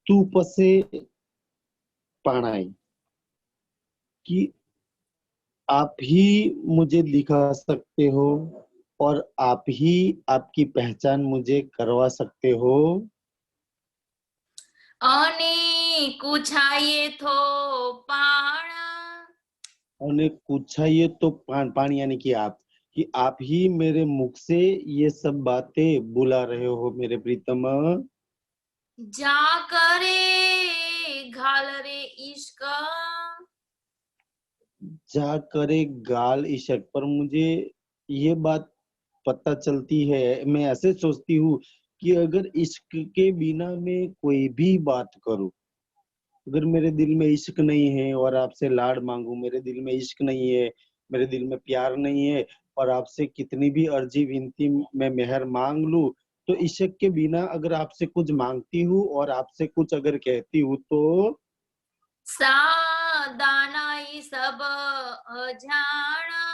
तूपसे पाणाई, कि आप ही मुझे दिखा सकते हो और आप ही आपकी पहचान मुझे करवा सकते हो। અને કુછાયે થો પાણા और पूछाइए तो पानी यानी कि आप ही मेरे मुख से ये सब बातें बुला रहे हो मेरे प्रीतम। जा करे घाल रे इश्क। जा करे गाल इशक पर मुझे ये बात पता चलती है, मैं ऐसे सोचती हूँ कि अगर इश्क के बिना मैं कोई भी बात करूं, अगर मेरे दिल में इश्क नहीं है और आपसे लाड मांगू, मेरे दिल में इश्क नहीं है, मेरे दिल में प्यार नहीं है, और आपसे कितनी भी अर्जी विनती मैं मेहर मांग लूं, तो इश्क के बिना अगर आपसे कुछ मांगती हूँ और आपसे कुछ अगर कहती हूँ तो सादानाई सब अजाना।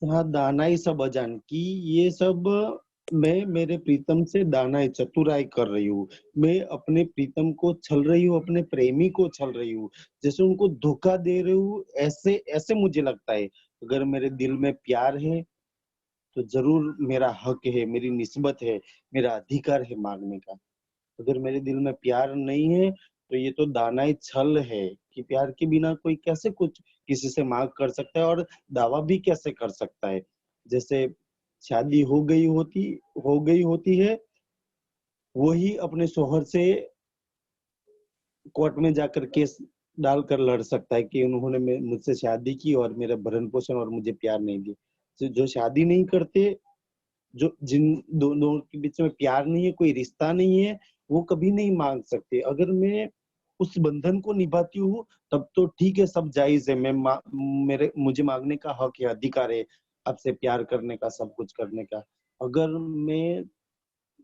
हाँ, दानाई सब अजान की ये सब मैं मेरे प्रीतम से दानाई चतुराई कर रही हूँ। मैं अपने प्रीतम को छल रही हूँ, अपने प्रेमी को छल रही हूँ, जैसे उनको धोखा दे रही हूँ, ऐसे ऐसे मुझे लगता है। अगर मेरे दिल में प्यार है तो जरूर मेरा हक है, मेरी निस्बत है, मेरा अधिकार है मांगने का। अगर मेरे दिल में प्यार नहीं है तो ये तो दानाई छल है कि प्यार के बिना कोई कैसे कुछ किसी से मांग कर सकता है और दावा भी कैसे कर सकता है। जैसे शादी हो गई होती है, वही अपने शोहर से कोर्ट में जाकर केस डालकर लड़ सकता है कि उन्होंने मुझसे शादी की और मेरा भरण पोषण और मुझे प्यार नहीं दिया। तो जो शादी नहीं करते, जो जिन दोनों के बीच में प्यार नहीं है, कोई रिश्ता नहीं है, वो कभी नहीं मांग सकते। अगर मैं उस बंधन को निभाती हूँ तब तो ठीक है, सब जायज है। मेरे मुझे मांगने का हक है, अधिकार है आपसे प्यार करने का, सब कुछ करने का। अगर मैं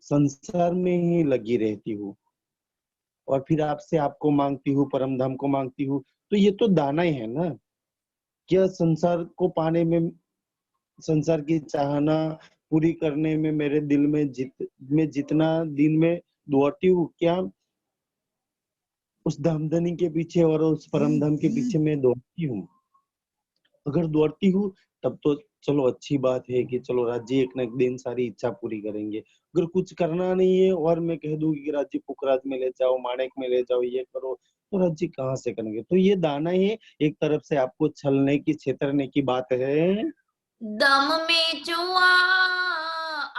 संसार में ही लगी रहती हूँ और फिर आपसे आपको मांगती हूँ, परम धाम को मांगती हूँ, तो ये तो दाना ही है ना। क्या संसार को पाने में, संसार की चाहना पूरी करने में मेरे दिल में मैं जितना दिन में दौड़ती हूँ, क्या उस धामधनी के पीछे और उस परम धाम के पीछे मैं दौड़ती हूँ? अगर दौड़ती हूँ तब तो चलो अच्छी बात है कि चलो राज्य एक ना एक दिन सारी इच्छा पूरी करेंगे। अगर कुछ करना नहीं है और मैं कह दूं कि राज्य पुखराज में ले जाओ, माणिक में ले जाओ, ये करो, तो राज्य कहाँ से करेंगे? तो ये दाना है, एक तरफ से आपको छलने की, छेतरने की बात है। दम में जुआ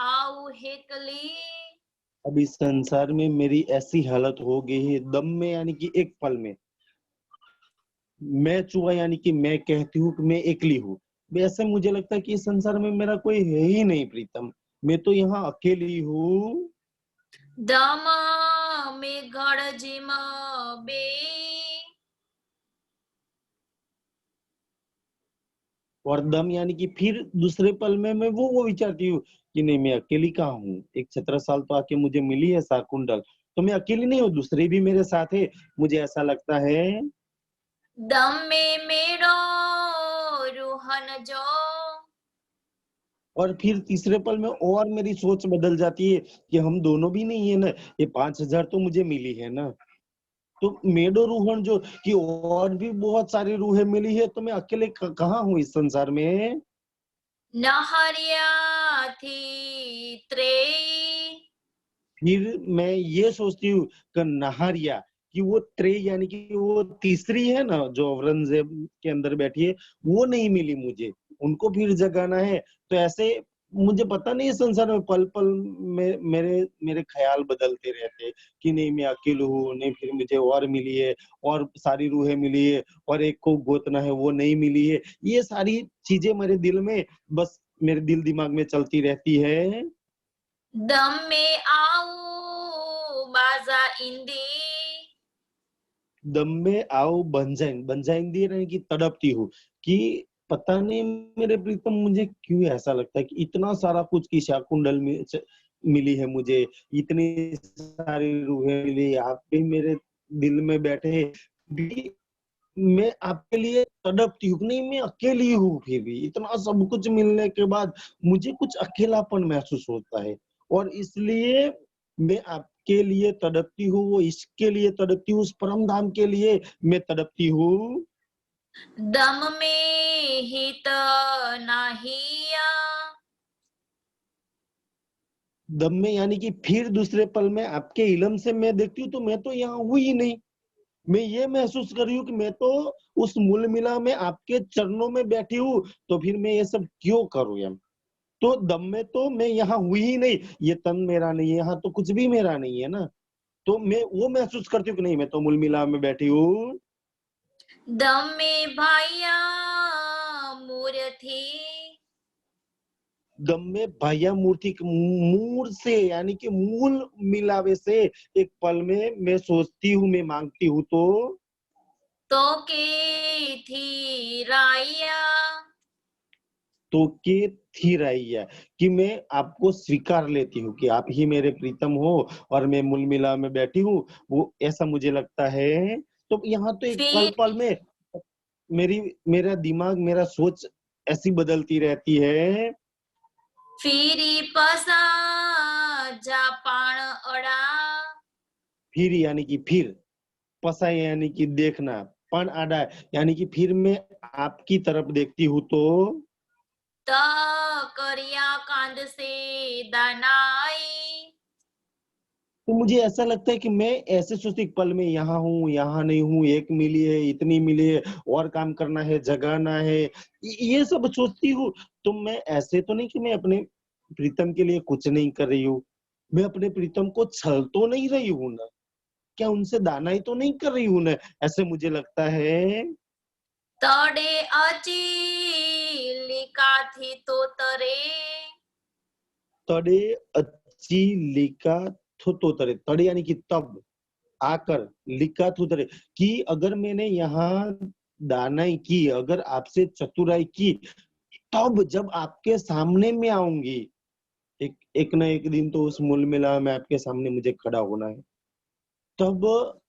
आऊ हेकली। अब इस संसार में मेरी ऐसी हालत हो गई है, दम में यानी कि एक पल में, मैं चूहा यानी कि मैं कहती हूँ कि मैं अकेली हूँ। वैसे मुझे लगता है कि इस संसार में मेरा कोई है ही नहीं प्रीतम, मैं तो यहाँ अकेली हूँ। दम में गड़जिम बे। और दम यानी कि फिर दूसरे पल में मैं वो विचारती हूँ कि नहीं, मैं अकेली कहाँ हूँ, एक छत्रसाल तो आके मुझे मिली है शाकुंतल, तो मैं अकेली नहीं हूँ, दूसरे भी मेरे साथ है, मुझे ऐसा लगता है। दम में मेरो रूहन जो। और फिर तीसरे पल में और मेरी सोच बदल जाती है कि हम दोनों भी नहीं है ना, ये 5,000 तो मुझे मिली है ना, तो मेडो रूहन जो कि और भी बहुत सारी रूहें मिली है, तो मैं अकेले कहाँ हूँ इस संसार में? नहरिया थी त्रे। फिर मैं ये सोचती हूँ कि नहारिया, कि वो त्रे यानी कि वो तीसरी है ना जो औरंगजेब के अंदर बैठी है, वो नहीं मिली मुझे, उनको फिर जगाना है। तो ऐसे मुझे पता नहीं है, संसार में पल पल में मेरे मेरे ख्याल बदलते रहते कि नहीं मैं अकेले हूँ, नहीं फिर मुझे और मिली है, और सारी रूहें मिली है, और एक को गोतना है वो नहीं मिली है। ये सारी चीजें मेरे दिल में, बस मेरे दिल दिमाग में चलती रहती है। दम में आऊ बाजा इंदी। दम में आओ बंजाएंदी यानी कि तड़पती हूँ, कि पता नहीं मेरे प्रीतम मुझे क्यों ऐसा लगता है कि इतना सारा कुछ की शाकुंडल में मिली है मुझे, इतनी सारी रूहें मिली, आप भी मेरे दिल में बैठे भी, मैं आपके लिए तड़पती हूँ। नहीं मैं अकेली हूँ, फिर भी इतना सब कुछ मिलने के बाद मुझे कुछ अकेलापन महसूस होता है, और इसलिए मैं के लिए तड़पती हूँ, वो इसके लिए तड़पती हूँ, उस परम धाम के लिए मैं तड़पती हूँ। दम में हित नाहिया, दम में यानी कि फिर दूसरे पल में आपके इलम से मैं देखती हूँ तो मैं तो यहाँ हूँ ही नहीं। मैं ये महसूस कर रही हूँ कि मैं तो उस मूल मिला में आपके चरणों में बैठी हूँ, तो फिर मैं ये सब क्यों करूँ एम? तो दम में तो मैं यहाँ हुई ही नहीं, ये तन मेरा नहीं है, यहाँ तो कुछ भी मेरा नहीं है ना। तो मैं वो महसूस करती हूँ कि नहीं, मैं तो मूल मिला में बैठी हूँ। दम में भाया मूर्ति, दम में बाह्य मूर्ति मूल से यानी कि मूल मिलावे से एक पल में मैं सोचती हूँ, मैं मांगती हूँ तो के थी राया, तो के थिर आई है कि मैं आपको स्वीकार लेती हूँ कि आप ही मेरे प्रीतम हो और मैं मूल मिला में बैठी हूँ, वो ऐसा मुझे लगता है। तो यहाँ तो एक पल फिर पल में मेरा दिमाग, मेरा सोच ऐसी बदलती रहती है। फिरी पसा जापान अड़ा, फिर यानी कि फिर, पसा यानी कि देखना, पन आडा यानी कि फिर मैं आपकी तरफ देखती हूँ त करिया कांद से दानाई, तो मुझे ऐसा लगता है कि मैं ऐसे सोचती एक पल में यहाँ हूँ, यहाँ नहीं हूँ, एक मिली है, इतनी मिली है, और काम करना है, जगाना है, ये सब सोचती हूँ। तो मैं ऐसे तो नहीं कि मैं अपने प्रीतम के लिए कुछ नहीं कर रही हूँ। मैं अपने प्रीतम को छल तो नहीं रही हूँ ना? क्या उनसे दानाई तो नहीं कर रही हूँ ना? ऐसे मुझे लगता है। तड़े अची लिका थी तो तरे, तड़े अच्छी लिका थो तरे, तड़े यानी कि तब आकर, लिखा थू तरे कि अगर मैंने यहाँ दानाई की, अगर आपसे चतुराई की, तब जब आपके सामने में आऊंगी, एक एक ना एक दिन तो उस मूल मिला में आपके सामने मुझे खड़ा होना है। तब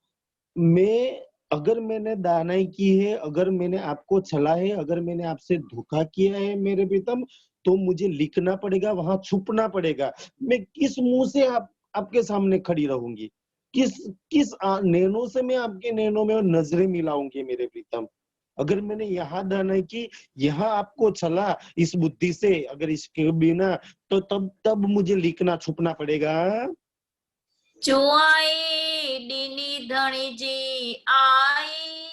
मैं, अगर मैंने दानाई की है, अगर मैंने आपको छला है, अगर मैंने आपसे धोखा किया है मेरे प्रीतम, तो मुझे लिखना पड़ेगा, वहां छुपना पड़ेगा। मैं किस मुंह से आपके सामने खड़ी रहूंगी? किस किस नैनों से मैं आपके नैनों में नजरें मिलाऊंगी मेरे प्रीतम? अगर मैंने यहाँ दानाई की, यहाँ आपको छला इस बुद्धि से, अगर इसके बिना, तो तब मुझे लिखना छुपना पड़ेगा। चुआई डीनी धनी जी आई,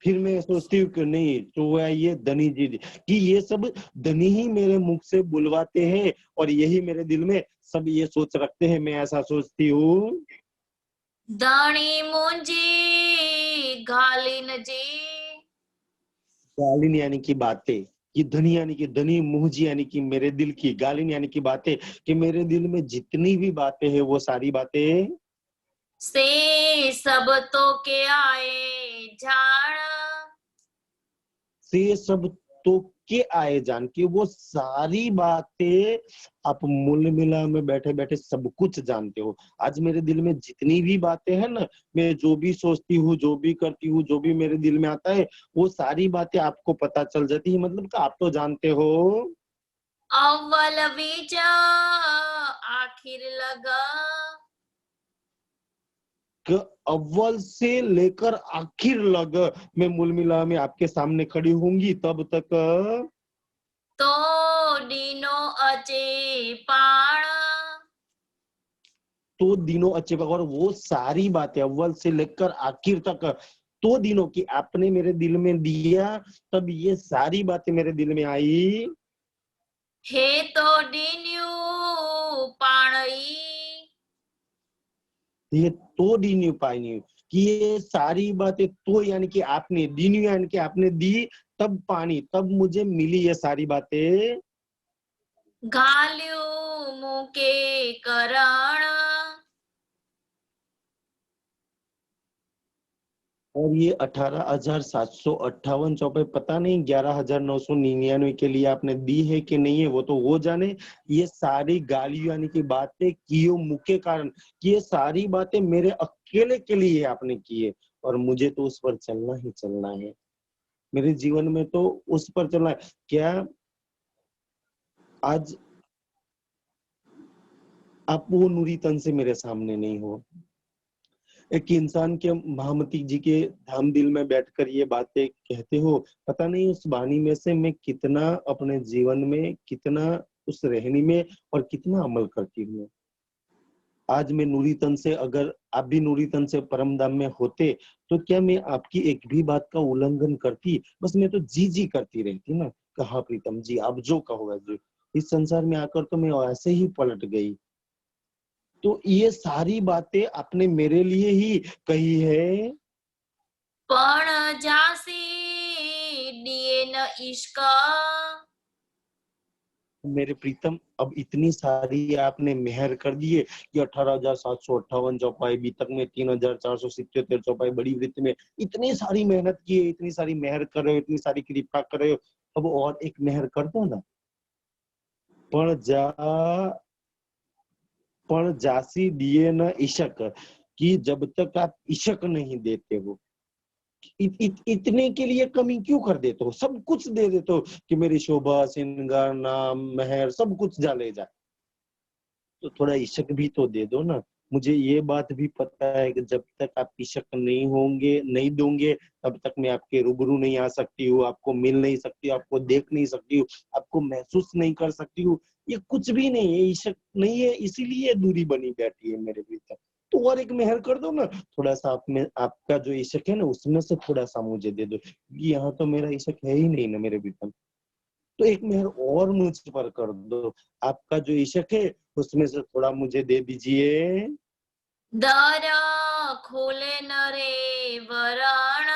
फिर मैं सोचती हूँ कि नहीं, तो ये धनी जी कि ये सब धनी ही मेरे मुख से बुलवाते हैं और यही मेरे दिल में सब ये सोच रखते हैं, मैं ऐसा सोचती हूँ। धनी मुंजी घालिन जी, गालिन यानी कि बातें, कि धनी यानी कि धनी, मुंहजी यानी कि मेरे दिल की, गालिन यानी कि बातें, कि मेरे दिल में जितनी भी बातें हैं वो सारी बातें से सब तो के आए झाड़, से सब तो के आए जान के, वो सारी बातें आप मूल मिला में बैठे बैठे सब कुछ जानते हो। आज मेरे दिल में जितनी भी बातें हैं ना, मैं जो भी सोचती हूँ, जो भी करती हूँ, जो भी मेरे दिल में आता है, वो सारी बातें आपको पता चल जाती है, मतलब कि आप तो जानते हो अव्वल बीज आखिर लगा, कि अव्वल से लेकर आखिर लग मैं मूल मिला में आपके सामने खड़ी होंगी, तब तक तो डीनो अचे पाण, तो दिनों अच्छे और वो सारी बातें अव्वल से लेकर आखिर तक, तो दिनों की आपने मेरे दिल में दिया, तब ये सारी बातें मेरे दिल में आई। हे तो डीन्यू पाणई, ये तो दी नहीं पाई नहीं कि ये सारी बातें तो यानी कि आपने दी नहीं, यानी कि आपने दी, तब पानी, तब मुझे मिली ये सारी बातें। घाल्यू मुके करण, और ये 18,758 पता नहीं 11,999 के लिए आपने दी है कि नहीं है, वो तो वो जाने। ये सारी गाली यानी कि बातें कियो मुख्य कारण, कि ये सारी बातें मेरे अकेले के लिए आपने की है, और मुझे तो उस पर चलना ही चलना है। मेरे जीवन में तो उस पर चलना है। क्या आज आप वो नूरी तन से मेरे सामने नहीं हो। एक इंसान के महामती जी के धाम दिल में बैठकर ये बातें कहते हो, पता नहीं उस वाणी में से मैं कितना अपने जीवन में, कितना उस रहनी में और कितना अमल करती हूँ। आज मैं नूरी तन से, अगर आप भी नूरी तन से परम धाम में होते, तो क्या मैं आपकी एक भी बात का उल्लंघन करती? बस मैं तो जी जी करती रहती ना, कहा प्रीतम जी आप जो कहोगे जी। इस संसार में आकर तो मैं ऐसे ही पलट गई। तो ये सारी बातें आपने मेरे लिए ही कही है। पण झांसी दिए न इश्क। मेरे प्रीतम, अब इतनी सारी आपने मेहर कर दिए कि 18,758 चौपाई, बीतक में 3,477 चौपाई, बड़ी वृत्ति में इतनी सारी मेहनत की है, इतनी सारी मेहर कर रहे हो, इतनी सारी कृपा कर रहे हो, अब और एक मेहर कर दो ना। पण जा पण जासी दिए न इशक, कि जब तक आप इशक नहीं देते हो, इतने के लिए कमी क्यों कर देते हो? सब कुछ दे देते हो कि मेरी शोभा, श्रृंगार, नाम, मेहर सब कुछ जा ले जा, तो थोड़ा इशक भी तो दे दो ना। मुझे ये बात भी पता है कि जब तक आप इशक नहीं होंगे, नहीं दोगे, तब तक मैं आपके रूबरू नहीं आ सकती हूँ, आपको मिल नहीं सकती, आपको देख नहीं सकती हूँ, आपको महसूस नहीं कर सकती हूँ। ये कुछ भी नहीं है, इशक नहीं है, इसीलिए दूरी बनी बैठी है मेरे भीतर। तो और एक मेहर कर दो ना, थोड़ा सा आप में, आपका जो इशक है ना, उसमें से थोड़ा सा मुझे दे दो, क्योंकि यहाँ तो मेरा इशक है ही नहीं ना मेरे भीतर। तो एक मेहर और मुझ पर कर दो, आपका जो इशक है उसमें से थोड़ा मुझे दे दीजिए। दर खोले न रे वरण।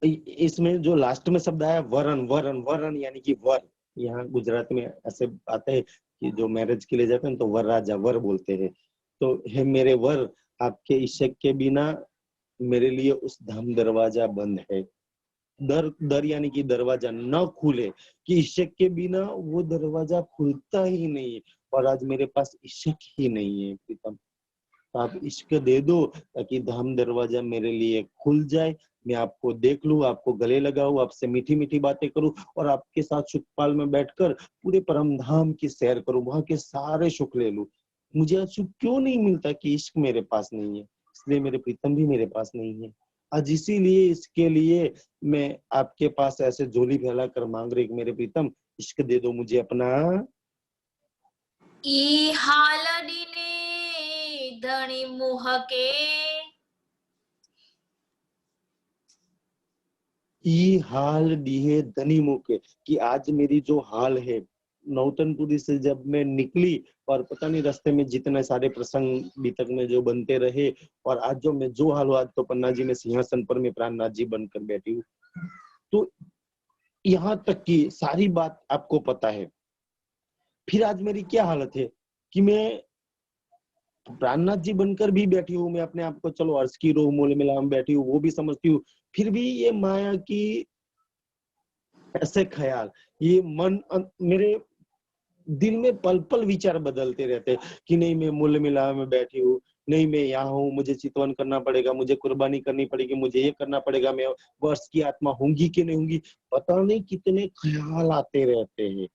इसमें जो लास्ट में शब्द आया वरण, वरण, वरण यानी कि वर। यहाँ गुजरात में ऐसे आते हैं कि जो मैरिज के लिए जाते हैं तो वर राजा, वर बोलते हैं। तो हे मेरे वर, आपके इश्क के बिना मेरे लिए उस धाम दरवाजा बंद है। दर दर यानी कि दरवाजा न खुले, कि इश्क के बिना वो दरवाजा खुलता ही नहीं है। और आज मेरे पास इश्क ही नहीं है प्रीतम, तो आप इश्क दे दो ताकि धाम दरवाजा मेरे लिए खुल जाए, मैं आपको देख लूं, आपको गले लगाऊं, आपसे मीठी मीठी बातें करूं और आपके साथ सुखपाल में बैठकर पूरे परम धाम की सैर करूं, वहां के सारे सुख ले लूं। मुझे आज सुख क्यों नहीं मिलता? कि इश्क मेरे पास नहीं है, इसलिए मेरे प्रीतम भी मेरे पास नहीं है। आज इसीलिए इसके लिए मैं आपके पास ऐसे झोली फैला कर मांग रही कि मेरे प्रीतम इश्क दे दो मुझे अपना। ई हालडीने धनी मुह के। ई हाल दिए धनी मुके, कि आज मेरी जो हाल है, नौतनपुरी से जब मैं निकली और पता नहीं रास्ते में जितने सारे प्रसंग बीतक में जो बनते रहे, और आज जो मैं जो हाल हुआ, आज तो पन्ना जी में सिंहासन पर मैं प्राणनाथ जी बनकर बैठी हूँ। तो यहाँ तक की सारी बात आपको पता है। फिर आज मेरी क्या हालत है कि मैं प्राणनाथ जी बनकर भी बैठी हूँ, मैं अपने आप को चलो अर्श की रोह मोल मिला में बैठी हूँ वो भी समझती हूँ, फिर भी ये माया की ऐसे ख्याल, ये मन मेरे दिल में पल पल विचार बदलते रहते कि नहीं मैं मूल्य मिला में बैठी हूँ, नहीं मैं यहाँ हूँ, मुझे चितवन करना पड़ेगा, मुझे कुर्बानी करनी पड़ेगी, मुझे ये करना पड़ेगा, मैं वर्ष की आत्मा होंगी कि नहीं होंगी। पता नहीं कितने ख्याल आते रहते हैं,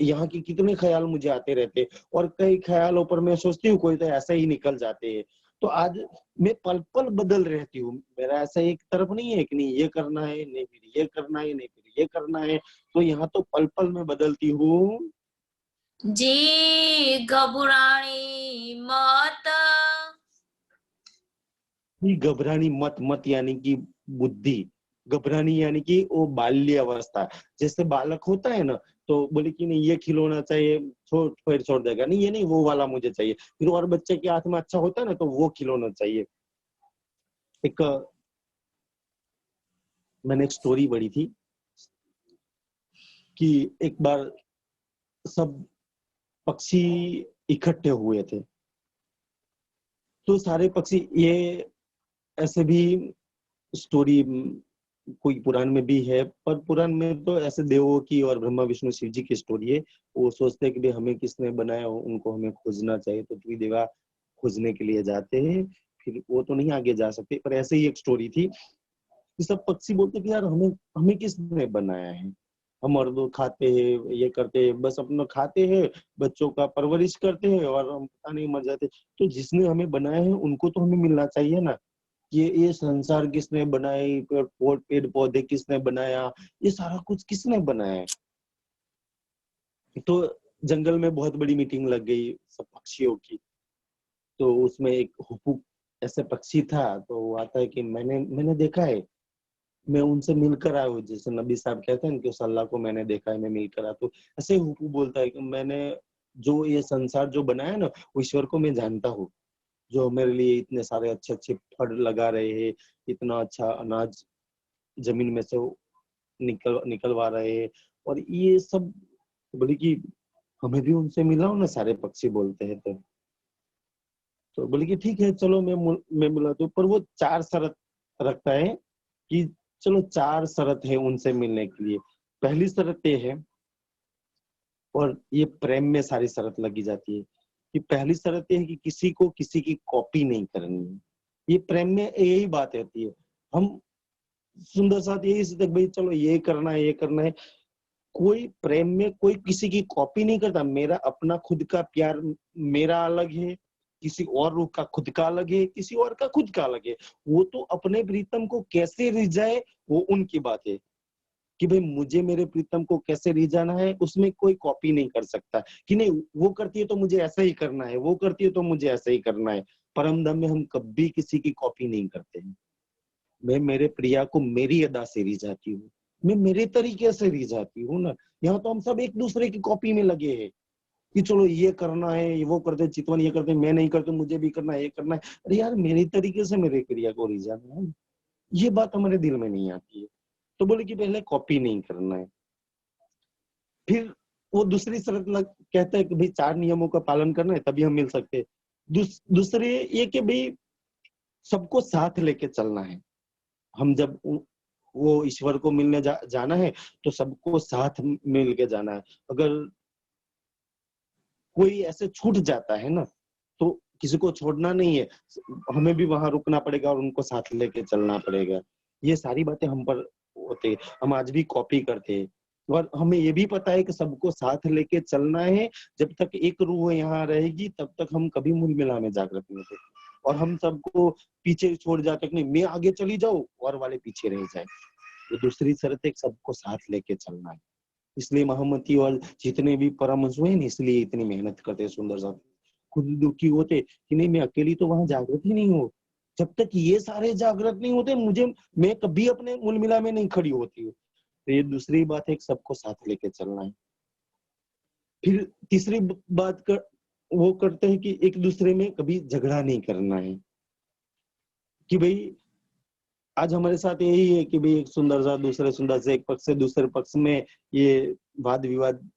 यहाँ के कितने ख्याल मुझे आते रहते हैं, और कई ख्यालों पर मैं सोचती हूँ कोई तो ऐसे ही निकल जाते हैं। तो आज मैं पल पल बदल रहती हूँ, मेरा ऐसा एक तरफ नहीं है कि नहीं ये करना है, नहीं फिर ये करना है, नहीं फिर ये करना है। तो यहाँ तो पल पल में बदलती हूँ। जी घबरानी मत। घबरानी मत, मत यानी कि बुद्धि, घबरानी यानी कि वो बाल्य अवस्था, जैसे बालक होता है ना, तो बोले कि नहीं ये खिलौना चाहिए, छोड़ फिर छोड़ देगा, नहीं ये नहीं वो वाला मुझे चाहिए, फिर और बच्चे के हाथ में अच्छा होता है ना तो वो खिलौना चाहिए। एक मैंने एक स्टोरी पढ़ी थी कि एक बार सब पक्षी इकट्ठे हुए थे, तो सारे पक्षी, ये ऐसे भी स्टोरी कोई पुराण में भी है, पर पुराण में तो ऐसे देवों की और ब्रह्मा विष्णु शिव जी की स्टोरी है। वो सोचते हैं कि भाई हमें किसने बनाया हो, उनको हमें खोजना चाहिए, तो त्रिदेवा खोजने के लिए जाते हैं। फिर वो तो नहीं आगे जा सकते, पर ऐसे ही एक स्टोरी थी कि सब पक्षी बोलते कि यार हमें हमें किसने बनाया है। हम और वो खाते हैं, ये करते हैं, बस अपना खाते हैं, बच्चों का परवरिश करते हैं और हम पता नहीं मर जाते। तो जिसने हमें बनाया है उनको तो हमें मिलना चाहिए ना। ये संसार किसने बनाई, पेड़ पौधे किसने बनाया, ये सारा कुछ किसने बनाया है। तो जंगल में बहुत बड़ी मीटिंग लग गई सब पक्षियों की। तो उसमें एक हुपू ऐसे पक्षी था, तो वो आता है कि मैंने मैंने देखा है, मैं उनसे मिलकर आया हूँ। जैसे नबी साहब कहते हैं कि उस अल्लाह को मैंने देखा है, मैं मिलकर आया। तो ऐसे हुपू बोलता है कि मैंने जो ये संसार जो बनाया ना, वो ईश्वर को मैं जानता हूँ, जो मेरे लिए इतने सारे अच्छे-अच्छे फल लगा रहे हैं, इतना अच्छा अनाज जमीन में से वो निकलवा रहे हैं। और ये सब बोले कि हमें भी उनसे मिला हो ना, सारे पक्षी बोलते हैं। तो बोले कि ठीक है, चलो मैं मिलाता हूँ, पर वो 4 शर्त रखता है कि चलो 4 शर्त है उनसे मिलने के लिए। पहली शर्त ये है, और ये प्रेम में सारी शर्त लगी जाती है, कि पहली शर्त ये है कि किसी को किसी की कॉपी नहीं करनी है। ये प्रेम में यही बात रहती है। हम सुंदर साथ यही सोचते हैं, भाई चलो ये करना है, ये करना है। कोई प्रेम में कोई किसी की कॉपी नहीं करता। मेरा अपना खुद का प्यार मेरा अलग है, किसी और का खुद का अलग है, किसी और का खुद का अलग है। वो तो अपने प्रीतम को कैसे रिझाए, वो उनकी बात है, कि भाई मुझे मेरे प्रीतम को कैसे रिझाना है, उसमें कोई कॉपी नहीं कर सकता। कि नहीं वो करती है तो मुझे ऐसा ही करना है, वो करती है तो मुझे ऐसा ही करना है। परम धाम में हम कभी किसी की कॉपी नहीं करते हैं। मैं मेरे प्रिया को मेरी अदा से रिझाती हूँ, मैं मेरे तरीके से रिझाती हूँ ना। यहाँ तो हम सब एक दूसरे की कॉपी में लगे हैं, कि चलो ये करना है, ये वो करते, चितवन ये करते, मैं नहीं करते, मुझे भी करना है, ये करना है। अरे यार, मेरे तरीके से मेरे प्रिया को रिझाना है, ये बात हमारे दिल में नहीं आती है। तो बोले कि पहले कॉपी नहीं करना है। फिर वो दूसरी शर्त कहता है कि भाई 4 नियमों का पालन करना है, तभी हम मिल सकते हैं। दूसरे ये कि भाई सबको साथ लेके चलना है। हम जब वो ईश्वर को मिलने जाना है, तो सबको साथ मिल के जाना है। अगर कोई ऐसे छूट जाता है ना, तो किसी को छोड़ना नहीं है, हमें भी वहां रुकना पड़ेगा और उनको साथ लेके चलना पड़ेगा। ये सारी बातें हम पर होते हैं, हम आज भी कॉपी करते हैं। और हमें ये भी पता है कि सबको साथ लेके चलना है। जब तक एक रूह यहाँ रहेगी, तब तक हम कभी मूल मिला में जागृत नहीं होते। और हम सबको पीछे छोड़ जाते कि नहीं मैं आगे चली जाऊं और वाले पीछे रह जाए। तो दूसरी शर्त है, सबको साथ लेके चलना है। इसलिए महामती और जितने भी परमहंस हुए ना, इसलिए इतनी मेहनत करते हैं। सुंदर साहब खुद दुखी होते कि नहीं, मैं अकेली तो वहां जागृत ही नहीं हूँ। जब तक ये सारे जागृत नहीं होते, मैं कभी अपने मूल मिला में नहीं खड़ी होती हूँ। तो ये दूसरी बात है, सबको साथ लेके चलना है। फिर तीसरी बात वो करते हैं कि एक दूसरे में कभी झगड़ा नहीं करना है। कि भाई आज हमारे साथ यही है कि भाई एक सुंदर सा दूसरे सुंदर से, एक पक्ष से दूसरे पक्ष में ये वाद विवाद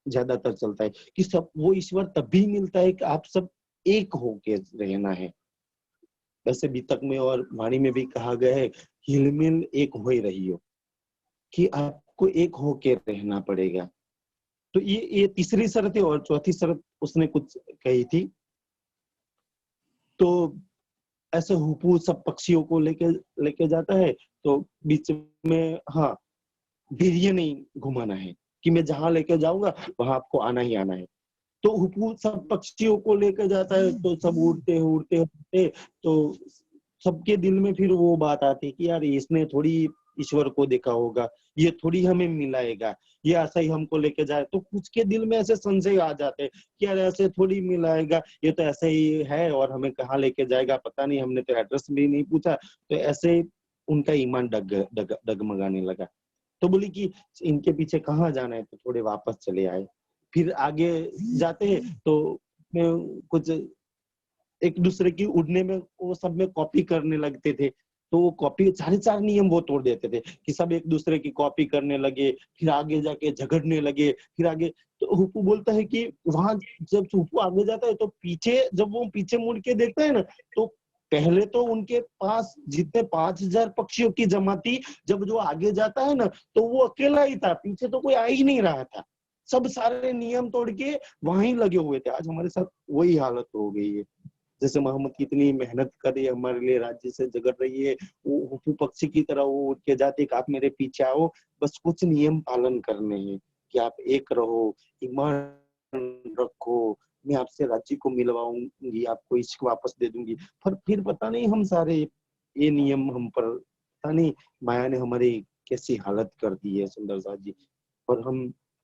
ज्यादातर चलता है। कि सब वो ईश्वर तभी मिलता है कि आप सब एक होके रहना है। वैसे बीतक में और वाणी में भी कहा गया है, हिलमिल एक हो ही रही हो, कि आपको एक होके रहना पड़ेगा। तो ये तीसरी शर्त है। और चौथी शर्त उसने कुछ कही थी। तो ऐसे हुपू सब पक्षियों को लेके लेके जाता है, तो बीच में हाँ, वीर्य नहीं घुमाना है, कि मैं जहां लेके जाऊंगा वहां आपको आना ही आना है। तो हुपू सब पक्षियों को लेकर जाता है, तो सब उड़ते उड़ते उड़ते, तो सबके दिल में फिर वो बात आती है कि यार इसने थोड़ी ईश्वर को देखा होगा, ये थोड़ी हमें मिलाएगा, ये ऐसा ही हमको लेके जाए। तो कुछ के दिल में ऐसे संशय आ जाते हैं कि यार ऐसे थोड़ी मिलाएगा, ये तो ऐसे ही है और हमें कहाँ लेके जाएगा पता नहीं, हमने तो एड्रेस भी नहीं पूछा। तो ऐसे उनका ईमान डगमगाने लगा। तो बोली कि इनके पीछे कहाँ जाना है, तो थोड़े वापस चले आए। फिर आगे जाते हैं, तो कुछ एक दूसरे की उड़ने में वो सब में कॉपी करने लगते थे। तो वो कॉपी सारे 4 नियम वो तोड़ देते थे, कि सब एक दूसरे की कॉपी करने लगे, फिर आगे जाके झगड़ने लगे, फिर आगे। तो हुपू बोलता है कि वहां जब हुपू आगे जाता है, तो पीछे जब वो पीछे मुड़ के देखता है ना, तो पहले तो उनके पास जितने 5000 पक्षियों की जमा थी, जब जो आगे जाता है ना, तो वो अकेला ही था, पीछे तो कोई आ ही नहीं रहा था। सब सारे नियम तोड़ के वहां ही लगे हुए थे। आज हमारे साथ वही हालत हो गई है। जैसे मोहम्मद कितनी मेहनत कर रही है हमारे लिए, राज्य से झगड़ रही है, वो हुपू पक्षी की तरह वो उड़ के जाती है कि आप मेरे पीछे आओ, बस कुछ नियम पालन करने हैं कि आप एक रहो, ईमान रखो, मैं आपसे राज्य को मिलवाऊंगी, आपको इश्क वापस दे दूंगी। पर फिर पता नहीं हम सारे ये नियम हम पर, पता नहीं माया ने हमारी कैसी हालत कर दी है सुंदर साथ जी। और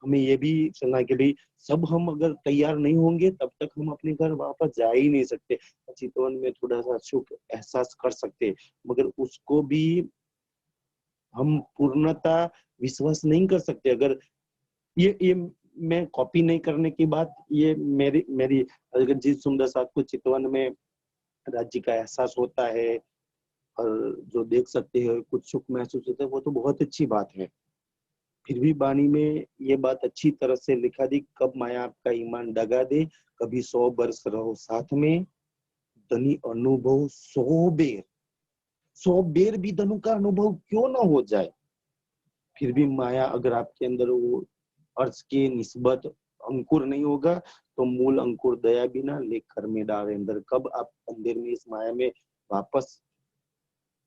हमें ये भी सुना कि भाई सब हम अगर तैयार नहीं होंगे तब तक हम अपने घर वापस जा ही नहीं सकते। चितवन में थोड़ा सा सुख एहसास कर सकते, मगर उसको भी हम पूर्णता विश्वास नहीं कर सकते। अगर ये मैं कॉपी नहीं करने की बात, ये मेरी मेरी अगर जिस सुंदर साथ को चितवन में राज्य का एहसास होता है और जो देख सकते हैं, कुछ सुख महसूस होता है, वो तो बहुत अच्छी बात है। फिर भी बानी में ये बात अच्छी तरह से लिखा दी, कब माया आपका ईमान दगा दे, कभी 100 वर्ष रहो साथ में, धनी अनुभव 100 बेर, 100 बेर भी धनु का अनुभव क्यों ना हो जाए। फिर भी माया अगर आपके अंदर वो अर्थ के निस्बत अंकुर नहीं होगा, तो मूल अंकुर दया बिना लेख कर में डाले अंदर, कब आप अंधेर में इस माया में वापस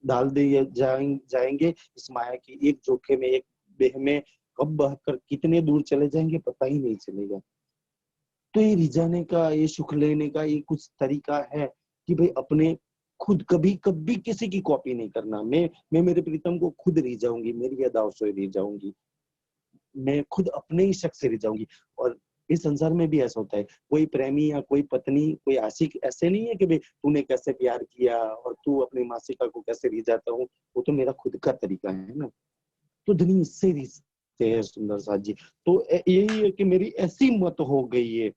डाल दिए जाएंगे, इस माया की एक झोंके में, एक बेह में कब बहकर कितने दूर चले जाएंगे पता ही नहीं चलेगा। तो ये रिझाने का, ये सुख लेने का ये कुछ तरीका है कि भाई अपने खुद कभी कभी किसी की कॉपी नहीं करना। मैं मेरे प्रीतम को खुद रिझाऊंगी, मेरी अदाओं से रिझाऊंगी, मैं खुद अपने ही शख्स से रिझाऊंगी। और इस संसार में भी ऐसा होता है, कोई प्रेमी या कोई पत्नी, कोई आशिक ऐसे नहीं है कि भाई तूने कैसे प्यार किया और तू अपनी मासिका को कैसे रिझाता हूँ, वो तो मेरा खुद का तरीका है ना। तो धनी इससे रिझते हैं सुंदर साथ जी। तो यही है कि मेरी ऐसी मत हो गई है,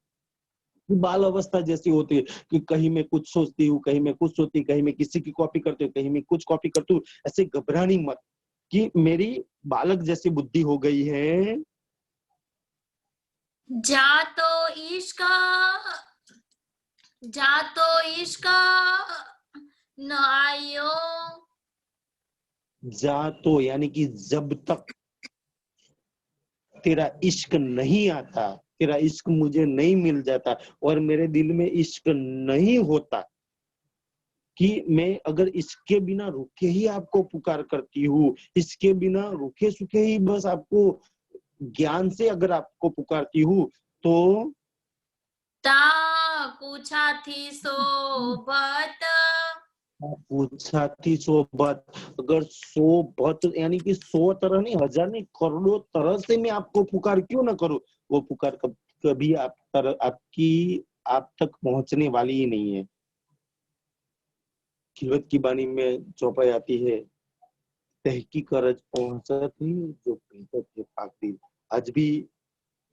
बाल अवस्था जैसी होती है कि कहीं मैं कुछ सोचती हूँ, कहीं मैं कुछ सोचती, कहीं मैं किसी की कॉपी करती हूँ, कहीं मैं कुछ कॉपी करती हूँ। ऐसे घबरानी मत कि मेरी बालक जैसी बुद्धि हो गई है। जा तो इश्क न आयो, जा तो यानी कि जब तक तेरा इश्क नहीं आता, तेरा इश्क मुझे नहीं मिल जाता और मेरे दिल में इश्क नहीं होता, कि मैं अगर इसके बिना रुके ही आपको पुकार करती हूँ, इसके बिना रुके सुखे ही बस आपको ज्ञान से अगर आपको पुकारती हूँ, तो ता पूछा थी सोबत, पूछा थी सोबत, अगर 100 यानी कि 100 तरह नहीं, 1000 नहीं, करोड़ों तरह से मैं आपको पुकार क्यों ना करूं, वो पुकार कभी आप तक पहुंचने वाली ही नहीं है। खिलवत की बानी में चौपाई आती है, तहकीक करज पहुंचा थी जो बेहतर थे पाकदी। आज भी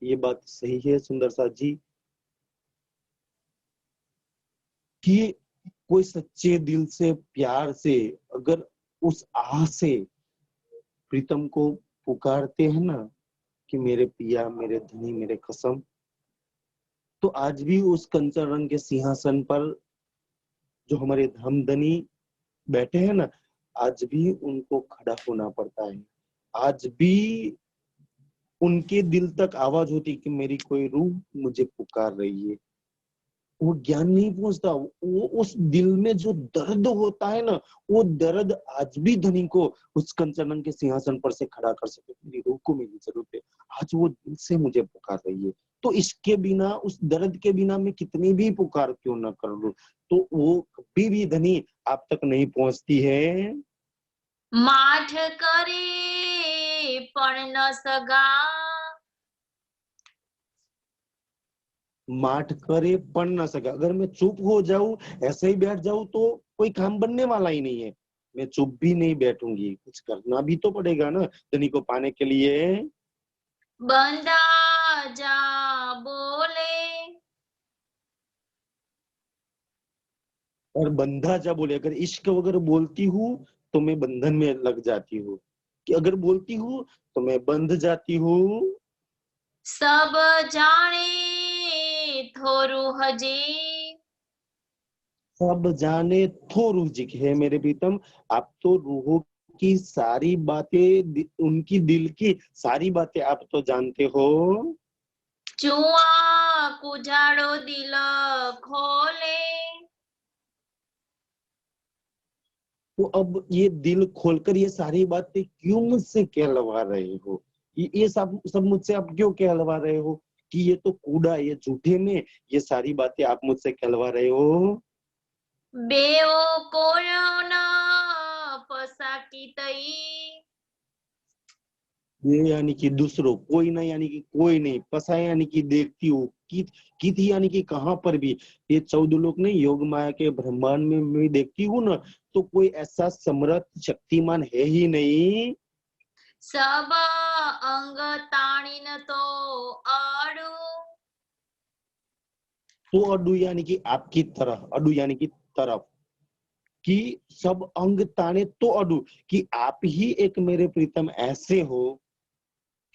ये बात सही है सुंदर साथ जी, कि कोई सच्चे दिल से प्यार से अगर उस आह से प्रीतम को पुकारते हैं ना कि मेरे पिया, मेरे धनी, मेरे कसम, तो आज भी उस कंचन रंग के सिंहासन पर जो हमारे धमधनी बैठे हैं ना, आज भी उनको खड़ा होना पड़ता है। आज भी उनके दिल तक आवाज होती कि मेरी कोई रूह मुझे पुकार रही है। वो ज्ञान नहीं पहुंचता, वो उस दिल में जो दर्द होता है ना, वो दर्द आज भी धनी को उस कंचन के सिंहासन पर से खड़ा कर सके। मेरी रूह को मेरी जरूरत है, आज वो दिल से मुझे पुकार रही है। तो इसके बिना, उस दर्द के बिना मैं कितनी भी पुकार क्यों ना कर लूं, तो वो कभी भी धनी आप तक नहीं पहुंचती है। माठ करे पण न सगा, माठ करे पढ़ ना सका, अगर मैं चुप हो जाऊं, ऐसे ही बैठ जाऊं, तो कोई काम बनने वाला ही नहीं है। मैं चुप भी नहीं बैठूंगी, कुछ करना भी तो पड़ेगा ना धनी को पाने के लिए। बंदा जा बोले, और बंधा जा बोले, अगर इश्क वगैरह बोलती हूँ तो मैं बंधन में लग जाती हूँ, कि अगर बोलती हूँ तो मैं बंध जाती हूँ। सब जाने थोरू हजे, सब जाने तो रुजिक है मेरे प्रीतम, आप तो रूहों की सारी बातें, उनकी दिल की सारी बातें आप तो जानते हो। चुआ कुजाड़ो दिल खोले, तो अब ये दिल खोलकर ये सारी बातें क्यों मुझसे कहलवा रहे हो? ये सब सब मुझसे आप क्यों कहलवा रहे हो कि ये तो कूड़ा, ये झूठे में ये सारी बातें आप मुझसे कहलवा रहे हो? बेओ कोण पसाकी तई। ये यानी कि दूसरों, कोई नहीं यानी कि कोई नहीं, पसा यानी कि देखती हूँ, की थी यानी कि कहाँ पर भी, ये 14 लोग नहीं, योग माया के ब्रह्मांड में मैं देखती हूँ ना, तो कोई ऐसा समर्थ शक्तिमान है ही नहीं। सब अंग ताणीन तो आड़ू। तो अडू यानी कि आपकी तरह, अडू यानी कि तरफ, कि सब अंग ताने तो अडू, कि आप ही एक मेरे प्रीतम ऐसे हो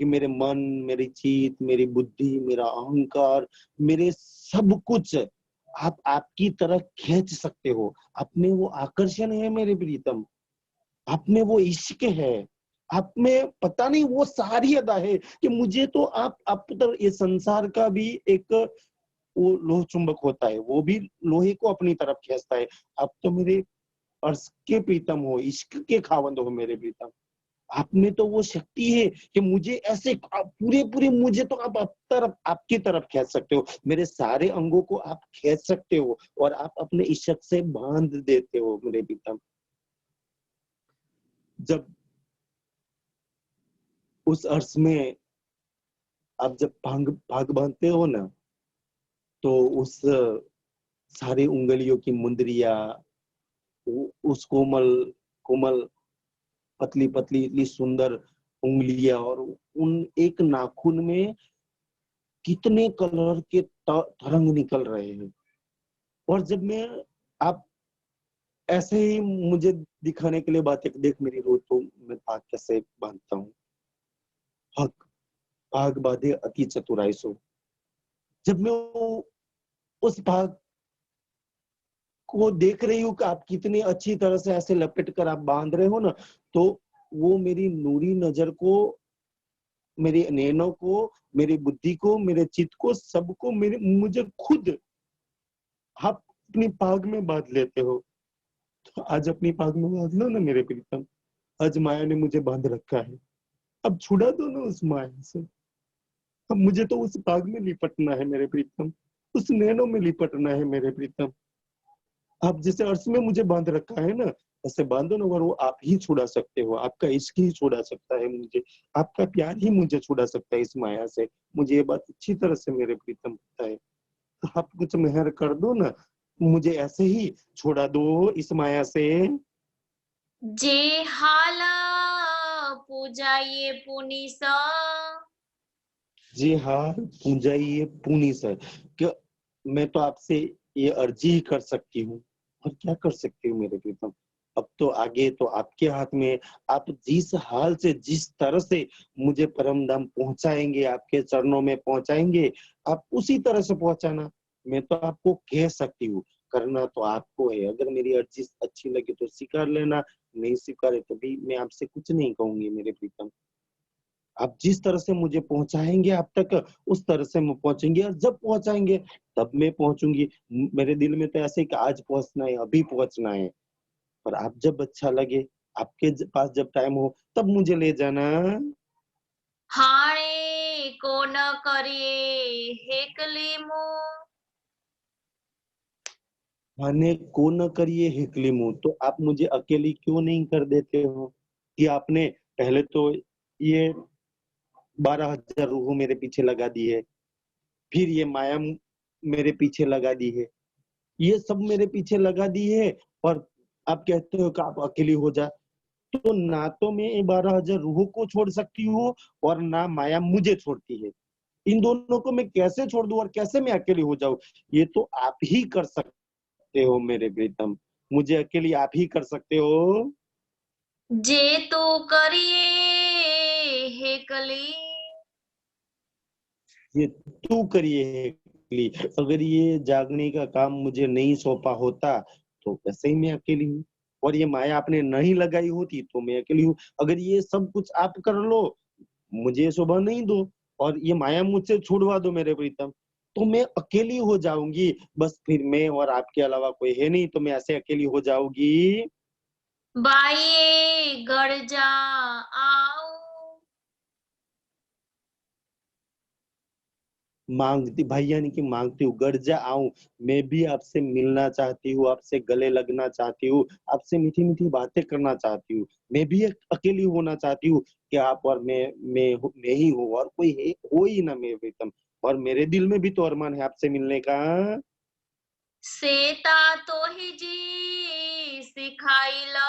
कि मेरे मन, मेरी चित, मेरी बुद्धि, मेरा अहंकार, मेरे सब कुछ आप आपकी तरह खींच सकते हो। आप में वो आकर्षण है मेरे प्रीतम, आप में वो इश्क है, आप में पता नहीं वो सारी अदा है कि मुझे तो आप तो ये संसार का भी एक वो लोह चुंबक होता है, वो भी लोहे को अपनी तरफ खींचता है। आप तो मेरे अर्श के प्रीतम हो, इश्क के खावंद हो मेरे प्रीतम। आप में तो वो शक्ति है कि मुझे ऐसे पूरे पूरे मुझे तो आप तरफ आपकी तरफ खींच सकते हो, मेरे सारे अंगों को आप खींच सकते हो और आप अपने इश्क से बांध देते हो मेरे प्रीतम। जब उस अर्श में आप जब भाग भाग बांधते हो ना, तो उस सारी उंगलियों की मुंदरिया, उस कोमल कोमल पतली पतली इतनी सुंदर उंगलियां, और उन एक नाखून में कितने कलर के तरंग निकल रहे हैं। और जब मैं आप ऐसे ही मुझे दिखाने के लिए बातें, देख मेरी रोज तो मैं भाग कैसे बांधता हूँ, भाग भाग बांधे अति चतुराई सो। जब मैं उस भाग को देख रही हूँ कि आप कितनी अच्छी तरह से ऐसे लपेट कर आप बांध रहे हो ना, तो वो मेरी नूरी नजर को, मेरी नैनों को, मेरी बुद्धि को, मेरे चित्त को, सबको, मेरे मुझे खुद आप अपनी पाग में बांध लेते हो। तो आज अपनी पाग में बांध लो ना मेरे प्रीतम। आज माया ने मुझे बांध रखा है, अब छुड़ा दो ना उस माया से। अब मुझे तो उस पाग में लिपटना है मेरे प्रीतम, उस नैनों में लिपटना है मेरे प्रीतम। आप जैसे अर्श में मुझे बांध रखा है ना, ऐसे बांधो ना, और वो आप ही छुड़ा सकते हो, आपका इश्क ही छुड़ा सकता है मुझे, आपका प्यार ही मुझे छुड़ा सकता है इस माया से। मुझे ये बात अच्छी तरह से मेरे प्रीतम पता है। तो आप कुछ मेहर कर दो ना, मुझे ऐसे ही छोड़ा दो इस माया से। जे हाल पूजाइए पुनिस। जी हाँ, पूजाइए पुनी सर, क्या मैं तो आपसे ये अर्जी ही कर सकती हूँ, और क्या कर सकती हूँ मेरे प्रीतम। अब तो आगे तो आपके हाथ में है। आप जिस हाल से, जिस तरह से मुझे परम धाम पहुंचाएंगे, आपके चरणों में पहुंचाएंगे, आप उसी तरह से पहुंचाना। मैं तो आपको कह सकती हूँ, करना तो आपको है। अगर मेरी अर्जी अच्छी लगे तो स्वीकार लेना, नहीं स्वीकारे तो भी मैं आपसे कुछ नहीं कहूंगी मेरे प्रीतम। आप जिस तरह से मुझे पहुंचाएंगे आप तक, उस तरह से मैं पहुंचेंगे, और जब पहुंचाएंगे तब मैं पहुंचूंगी। मेरे दिल में तो ऐसे कि आज पहुंचना है, अभी पहुंचना है। पर आप जब अच्छा लगे, आपके पास जब टाइम हो, तब मुझे ले जाना। हाणे को न करिए हेकली मुंह। खाने को न करिए हिकली मुंह, तो आप मुझे अकेली क्यों नहीं कर देते हो? कि आपने पहले तो ये 12,000 रूह मेरे पीछे लगा दी है, फिर ये माया मेरे पीछे लगा दी है, ये सब मेरे पीछे लगा दी है, और आप कहते हो कि आप अकेली हो जा। तो ना तो मैं 12,000 रूहों को छोड़ सकती हूँ, और ना माया मुझे छोड़ती है। इन दोनों को मैं कैसे छोड़ दूं और कैसे मैं अकेली हो जाऊं? ये तो आप ही कर सकते हो मेरे प्रीतम, मुझे अकेली आप ही कर सकते हो। जे तू करिए हेकली। ये तू करिए अकेली। अगर ये जागने का काम मुझे नहीं सौंपा होता, तो वैसे ही मैं अकेली हूँ। और ये माया आपने नहीं लगाई होती तो मैं अकेली हूँ। अगर ये सब कुछ आप कर लो, मुझे शोभा नहीं दो, और ये माया मुझसे छुड़वा दो मेरे प्रीतम, तो मैं अकेली हो जाऊंगी। बस फिर मैं और आपके अलावा कोई है नहीं, तो मैं ऐसे अकेली हो जाऊंगी। बाइये गड़ जा आओ। मांगती भाई यानी कि मांगती हूँ, गड़ जा आऊं। मैं भी आपसे मिलना चाहती हूँ, आपसे गले लगना चाहती हूँ, आपसे मीठी मीठी बातें करना चाहती हूँ। मैं भी अकेली होना चाहती हूँ कि आप और मैं ही हूँ, और कोई है हो ही ना मेरे प्रीतम। और मेरे दिल में भी तो अरमान है आपसे मिलने का। सेता तो ही जी सिखाइला।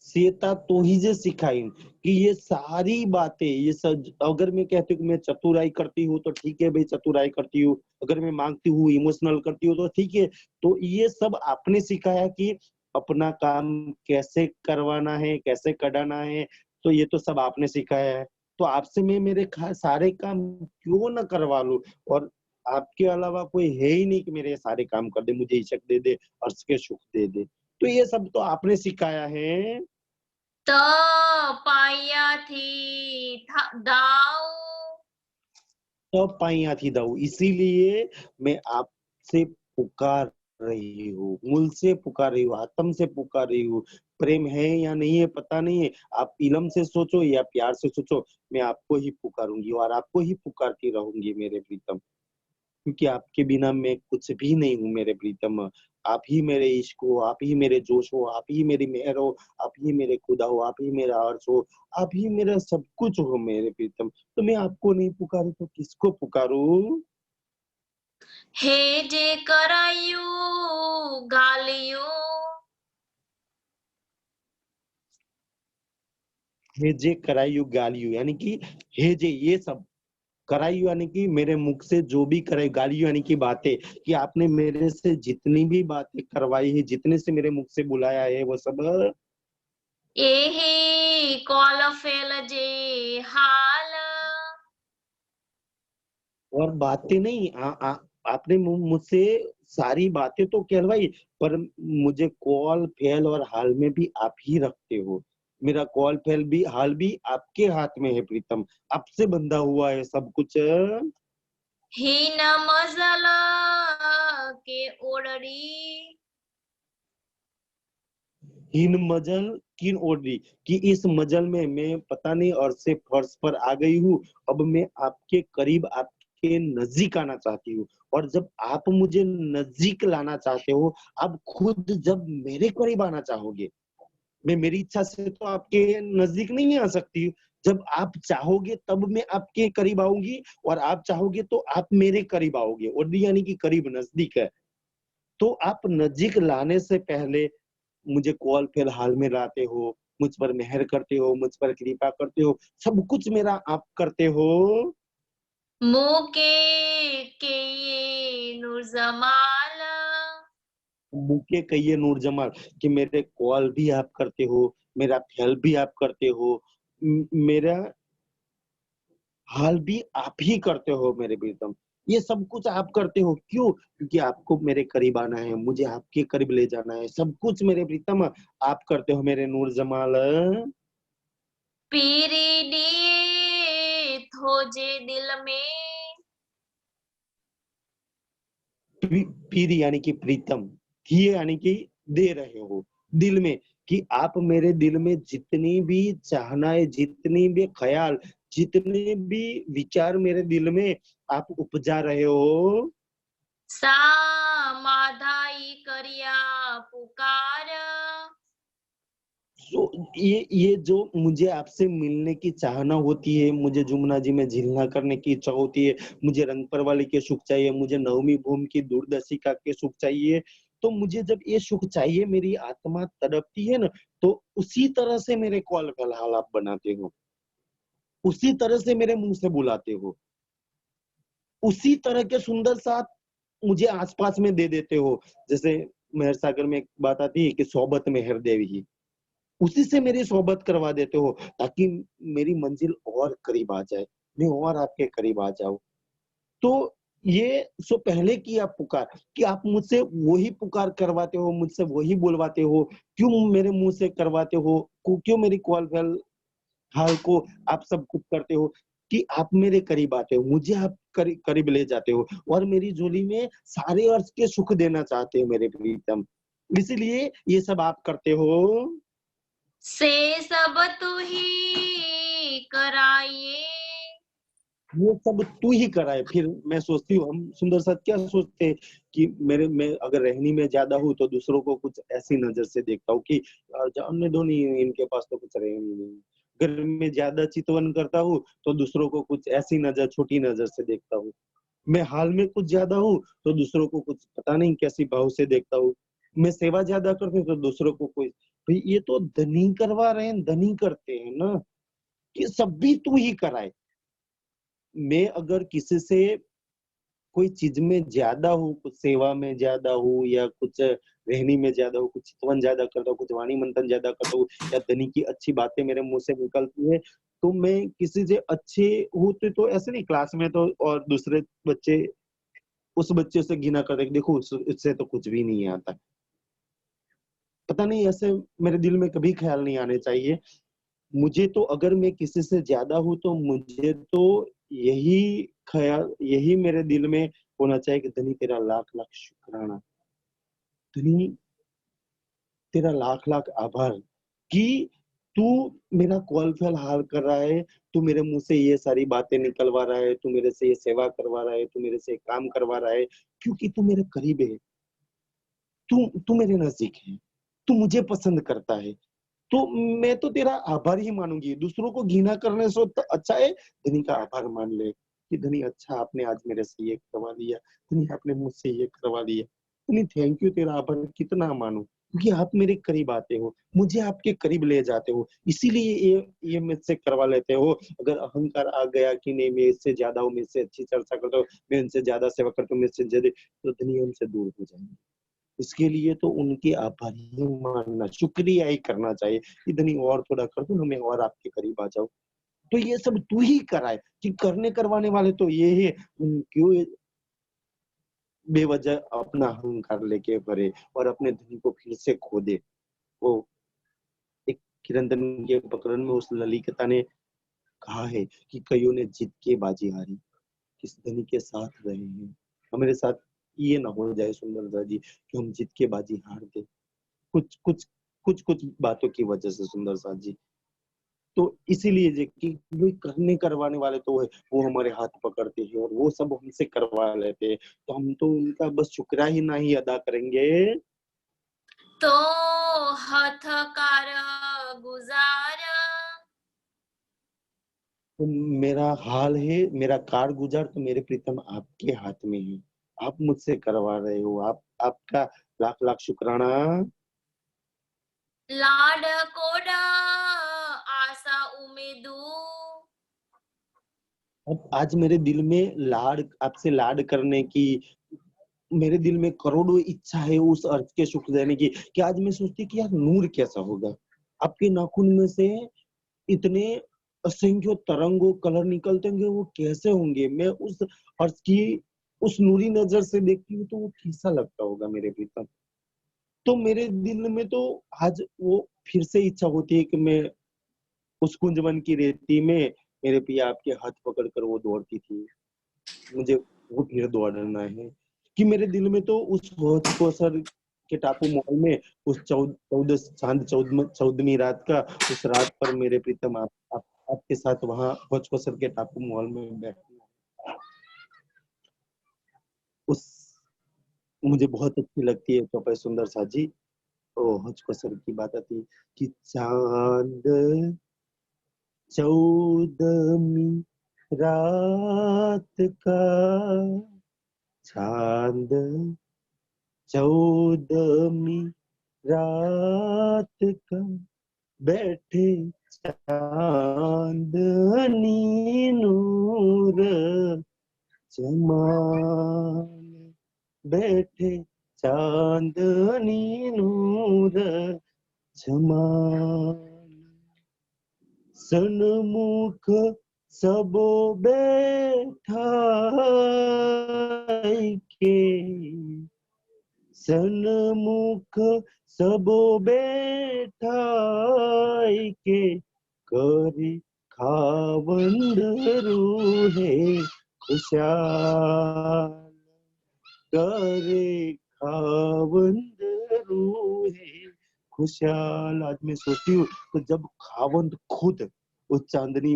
सीता तो ही जे सिखाई कि ये सारी बातें, ये सब अगर मैं कहती हूँ कि मैं चतुराई करती हूँ तो ठीक है भाई, चतुराई करती हूँ। अगर मैं मांगती हूँ, इमोशनल करती हूँ तो ठीक है। तो ये सब आपने सिखाया कि अपना काम कैसे करवाना है, कैसे कराना है। तो ये तो सब आपने सिखाया है। तो आपसे मैं मेरे सारे काम क्यों ना करवा लूं। और आपके अलावा कोई है ही नहीं कि मेरे ये सारे काम कर दे, मुझे इज्जत दे दे, अर्श के सुख दे दे। तो ये सब तो आपने सिखाया है। त पाया थी दाऊ। तब पाइया थी दाऊ, इसीलिए मैं आपसे पुकार रही हूँ, मूल से पुकार रही हूँ, आत्म से पुकार रही हूँ। प्रेम है या नहीं है पता नहीं है, आप इलम से सोचो या प्यार से सोचो, मैं आपको ही पुकारूंगी और आपको ही पुकारती रहूंगी मेरे प्रीतम। क्योंकि आपके बिना मैं कुछ भी नहीं हूँ मेरे प्रीतम। आप ही मेरे इश्क हो, आप ही मेरे जोश हो, आप ही मेरी मेहर हो, आप ही मेरे खुदा हो, आप ही मेरा अर्श हो, आप ही मेरा सब कुछ हो मेरे प्रीतम। तो मैं आपको नहीं पुकारूं तो किसको पुकारूं। हे जे करायु गालियो। हेजे करायु गालियू यानी कि हेजे ये सब करायु यानी कि मेरे मुख से जो भी करे, गालियू यानी कि बातें, कि आपने मेरे से जितनी भी बातें करवाई है, जितने से मेरे मुख से बुलाया है वो सब। एही कॉल फेल जे हाल। और बातें नहीं आपने मुझसे सारी बातें तो कहलवाई, पर मुझे कॉल फेल और हाल में भी आप ही रखते हो। मेरा कॉल फेल भी हाल भी आपके हाथ में है प्रीतम। आपसे बंधा हुआ है सब कुछ। हीन मजल के ओडरी। इन मजल किन ओढ़ी, कि इस मजल में मैं पता नहीं और से फर्श पर आ गई हूँ। अब मैं आपके करीब, आपके नजदीक आना चाहती हूँ। और जब आप मुझे नजदीक लाना चाहते हो, आप खुद जब मेरे करीब आना चाहोगे, मैं मेरी इच्छा से तो आपके नजदीक नहीं आ सकती। जब आप चाहोगे तब मैं आपके करीब आऊंगी, और आप चाहोगे तो आप मेरे करीब आओगे। और यानी कि करीब नजदीक है। तो आप नजदीक लाने से पहले मुझे कॉल फिर हाल में लाते हो, मुझ पर मेहर करते हो, मुझ पर कृपा करते हो, सब कुछ मेरा आप करते हो। मुके के ये नूर जमाल। मुके कहिए नूर जमाल, कि मेरे कॉल भी आप करते हो, मेरा ख्याल भी आप करते हो, मेरा हाल भी आप ही करते हो मेरे प्रीतम। ये सब कुछ आप करते हो क्यों? क्योंकि आपको मेरे करीब आना है, मुझे आपके करीब ले जाना है, सब कुछ मेरे प्रीतम आप करते हो मेरे नूर जमाल। पीरी दिए थोजे दिल में। पीर यानी कि प्रीतम, थिए यानी कि दे रहे हो दिल में, कि आप मेरे दिल में जितनी भी चाहनाएं, जितनी भी ख्याल, जितने भी विचार मेरे दिल में आप उपजा रहे हो। समाधाई करिया पुकार। ये जो मुझे आपसे मिलने की चाहना होती है, मुझे जमुना जी में झीलना करने की इच्छा होती है, मुझे रंगपर वाले के सुख चाहिए, मुझे नवमी भूमि की दूरदर्शिका के सुख चाहिए। तो मुझे जब ये सुख चाहिए, मेरी आत्मा तड़पती है ना, तो उसी तरह से मेरे कॉल फिलहाल आप बनाते हो, उसी तरह से मेरे मुंह से बुलाते हो, उसी तरह के सुंदर साथ मुझे आसपास में दे देते हो। जैसे मेहर सागर में एक बात आती है कि सोबत मेहर देवी, उसी से मेरी सोहबत करवा देते हो, ताकि मेरी मंजिल और करीब आ जाए, मैं और आपके करीब आ जाऊं। तो ये सो पहले की आप पुकार, कि आप मुझसे वही पुकार करवाते हो, मुझसे वही बुलवाते हो, क्यों मेरे मुंह से करवाते हो, क्यों मेरी कॉल बेल हाल को आप सब कुछ करते हो, कि आप मेरे करीब आते हो, मुझे आप करीब ले जाते हो, और मेरी झोली में सारे अर्थ के सुख देना चाहते हो मेरे प्रीतम। इसीलिए ये सब आप करते हो। से सब तू ही कराइए। ये सब तू ही कराए। फिर मैं सोचती हूँ, हम सुंदर साथ क्या सोचते हैं कि मेरे में अगर रहनी में ज्यादा हूँ तो दूसरों को कुछ ऐसी नजर से देखता हूँ कि जानने दो, नहीं इनके पास तो कुछ रहनी नहीं। अगर मैं ज्यादा चितवन करता हूँ तो दूसरों को कुछ ऐसी नजर, छोटी नजर से देखता हूँ। मैं हाल में कुछ ज्यादा हूँ तो दूसरों को कुछ पता नहीं कैसी भाव से देखता हूँ। मैं सेवा ज्यादा करती हूँ तो दूसरों को कोई, भाई ये तो धनी करवा रहे हैं, धनी करते हैं ना, कि सब भी तू ही कराए। मैं अगर किसी से कोई चीज में ज्यादा हूँ, कुछ सेवा में ज्यादा हूँ या कुछ रहनी में ज्यादा हूँ, कुछ चितवन ज्यादा करता हूँ, कुछ वाणी मंथन ज्यादा करता हूँ या धनी की अच्छी बातें मेरे मुंह से निकलती है, तो मैं किसी से अच्छे होते तो ऐसे नहीं, क्लास में तो और दूसरे बच्चे उस बच्चे से घिना करते हैं, देखो उससे तो कुछ भी नहीं आता। पता नहीं, ऐसे मेरे दिल में कभी ख्याल नहीं आने चाहिए। मुझे तो अगर मैं किसी से ज्यादा हूँ तो मुझे तो यही ख्याल, यही मेरे दिल में होना चाहिए कि धनी तेरा लाख लाख शुक्राना, धनी तेरा लाख लाख आभार कि तू मेरा कॉल फैल हाल कर रहा है, तू मेरे मुंह से ये सारी बातें निकलवा रहा है, तू मेरे से ये सेवा करवा रहा है, तू मेरे से काम करवा रहा है, क्योंकि तू मेरे करीब है, तू तू मेरे नजदीक है, तू मुझे पसंद करता है। तो मैं तो तेरा आभार ही मानूंगी। दूसरों को घृणा करने से तो अच्छा है धनी का आभार मान ले कि धनी अच्छा आपने आज मेरे से ये करवा दिया, धनी आपने मुझसे ये करवा दिया, धनी थैंक यू, तेरा आभार कितना मानूं, क्योंकि आप मेरे करीब आते हो, मुझे आपके करीब ले जाते हो, इसीलिए ये मुझसे करवा लेते हो। अगर अहंकार आ गया कि नहीं मैं इससे ज्यादा हूँ, मैं इससे अच्छी चर्चा करता हूँ, मैं इनसे ज्यादा सेवा करता हूँ, मैं इससे ज्यादा, तो धनी हमसे दूर हो जाएंगे। इसके लिए तो उनके आभार ही मानना, शुक्रिया ही करना चाहिए कि धनी और थोड़ा कर दो ना, मैं और आपके करीब आ जाऊं। तो ये सब तू ही कराए, कि करने करवाने वाले तो ये है, क्यों बेवजह अपना अहंकार लेके भरे और अपने धनी को फिर से खो दे। वो एक किरंदन के प्रकरण में उस ललिकता ने कहा है कि कईयों ने जीत के बाजी हारी, किस धनी के साथ रहे हैं। हमारे साथ ये ना हो जाए सुंदरता जी कि हम जीत के बाजी हार दे, कुछ कुछ कुछ कुछ बातों की वजह से सुंदर साथ जी। तो इसीलिए जे कि वो करने करवाने वाले तो है, वो हमारे हाथ पकड़ते हैं और वो सब हमसे करवा लेते हैं, तो हम तो उनका बस शुक्र ही नहीं अदा करेंगे। तो हथकार गुजार। तो मेरा हाल है, मेरा कार गुजार तो मेरे प्रीतम आपके हाथ में है, आप मुझसे करवा रहे हो, आप आपका लाख लाख शुक्राना। लाड कोड आशा उम्मीदू। अब आज मेरे दिल में लाड, आपसे लाड करने की, मेरे दिल में करोड़ों इच्छा है उस अर्थ के सुख देने की, कि आज मैं सोचती कि यार नूर कैसा होगा, आपके नाखून में से इतने असंख्य तरंगों कलर निकलते होंगे, वो कैसे होंगे, मैं उस अर्थ की उस नूरी नजर से देखती हूँ तो वो कैसा लगता होगा मेरे भीतर। तो मेरे दिल में तो आज वो फिर से इच्छा होती है कि मैं उस कुंजवन की रेती में, मेरे पिया आपके हाथ पकड़ कर वो दौड़ती थी, मुझे वो फिर दौड़ना है। कि मेरे दिल में तो उस भोज को सर के टापू मॉल में उस चौदह चांद चौदहवीं रात का, उस रात पर मेरे प्रीतम आप आपके साथ वहां भोज को सर के टापू मॉल में बैठना, उस मुझे बहुत अच्छी लगती है चौपाई सुंदर सा जी। ओ हज को सर की बात आती कि चांद चौदहवीं रात का, चांद चौदहवीं रात का, बैठे चांदनी नूर जमाने, बैठे चांदनी नूर जमाने, सन्मुख सबो बैठा के, सन्मुख सबो बैठाई के, करे खावंद रूहे खुशाल, करे खावंद रूहे खुशहाल। आज मैं सोचती हूँ तो जब खावंद खुद उस चांदनी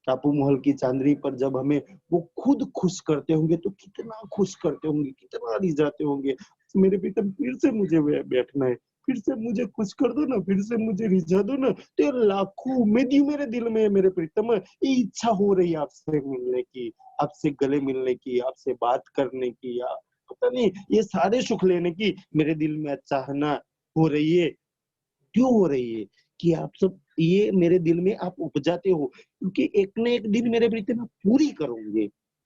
टापू महल की चांदनी पर जब हमें वो खुद खुश करते होंगे तो कितना खुश करते होंगे, कितना रिझाते होंगे। मेरे प्रीतम फिर से मुझे बैठना है, फिर से मुझे खुश कर दो ना, फिर से मुझे रिझा दो ना। तेरे लाखों उम्मीदें मेरे दिल में है मेरे प्रीतम। ये इच्छा हो रही है आपसे मिलने की, आपसे गले मिलने की, आपसे बात करने की, या पता नहीं ये सारे सुख लेने की मेरे दिल में चाहना हो रही है। क्यों हो रही है कि आप सब ये मेरे दिल में आप उपजाते हो, क्योंकि एक न एक दिन मेरे प्रीतम आप पूरी करोगे,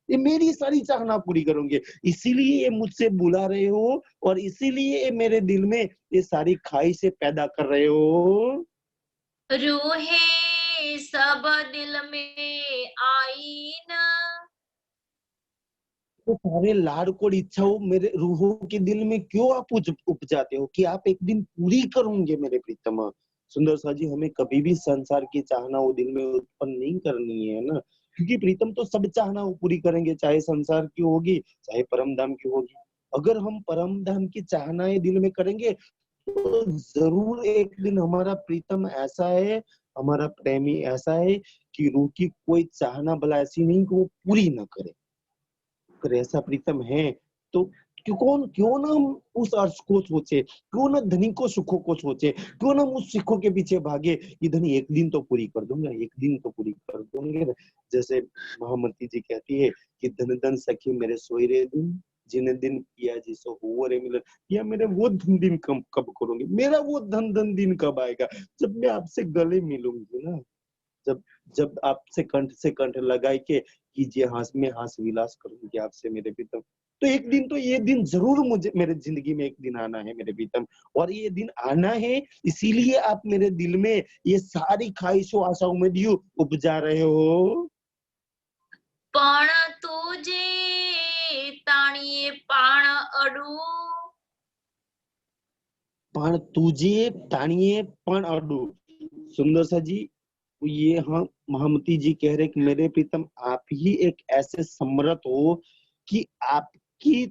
ये मेरी सारी चाहना पूरी करोगे, इसीलिए ये मुझसे बुला रहे हो और इसीलिए ये मेरे दिल में ये सारी ख्वाहिशें पैदा कर रहे हो। रूहे सब दिल में आई ना। वो सारे लाड़-कोड़ इच्छाओं मेरे रूहों के दिल में क्यों आप उपजाते हो कि आप एक दिन पूरी करोगे मेरे प्रीतम। सुंदर सा जी, हमें कभी भी संसार की चाहना वो दिल में उत्पन्न नहीं करनी है ना, क्योंकि प्रीतम तो सब चाहना वो पूरी करेंगे, चाहे संसार की होगी, चाहे परम धाम की होगी। अगर हम परम धाम की चाहनाएँ दिल में करेंगे तो जरूर एक दिन हमारा प्रीतम ऐसा है, हमारा प्रेमी ऐसा है कि रूह की कोई चाहना भला ऐसी नहीं कि वो पूरी ना करे। अगर ऐसा प्रीतम है तो क्यों ना हम उस अर्थ को सोचे, क्यों ना धनिकों सुखों को सोचे, क्यों ना हम उस सुखों के पीछे भागे कि धनी एक दिन तो पूरी कर दूंगा, एक दिन तो पूरी कर दूंगे ना। जैसे महामती जी कहती है कि धन धन सखी मेरे सोयरे दिन, जिन दिन किया जी सो हुआ रे मिलन। या मेरे वो धन दिन कब करोगे, मेरा वो धन धन दिन कब आएगा, जब मैं आपसे गले मिलूंगी ना, जब जब आपसे कंठ से कंठ लगाए के कीजिए हास में हास विलास करूंगी आपसे मेरे प्रीतम। तो एक दिन तो ये दिन जरूर मुझे मेरे जिंदगी में एक दिन आना है मेरे प्रीतम, और ये दिन आना है इसीलिए आप मेरे दिल में ये सारी ख्वाहिशों आशा उम्मीदियों उपजा रहे हो। पण तुझे ताणिए पाण अडू। पण तुझे ताणिए पण अडू। सुंदर सा जी, ये हाँ महामती जी कह रहे कि मेरे प्रीतम आप ही एक ऐसे समर्थ हो कि आपकी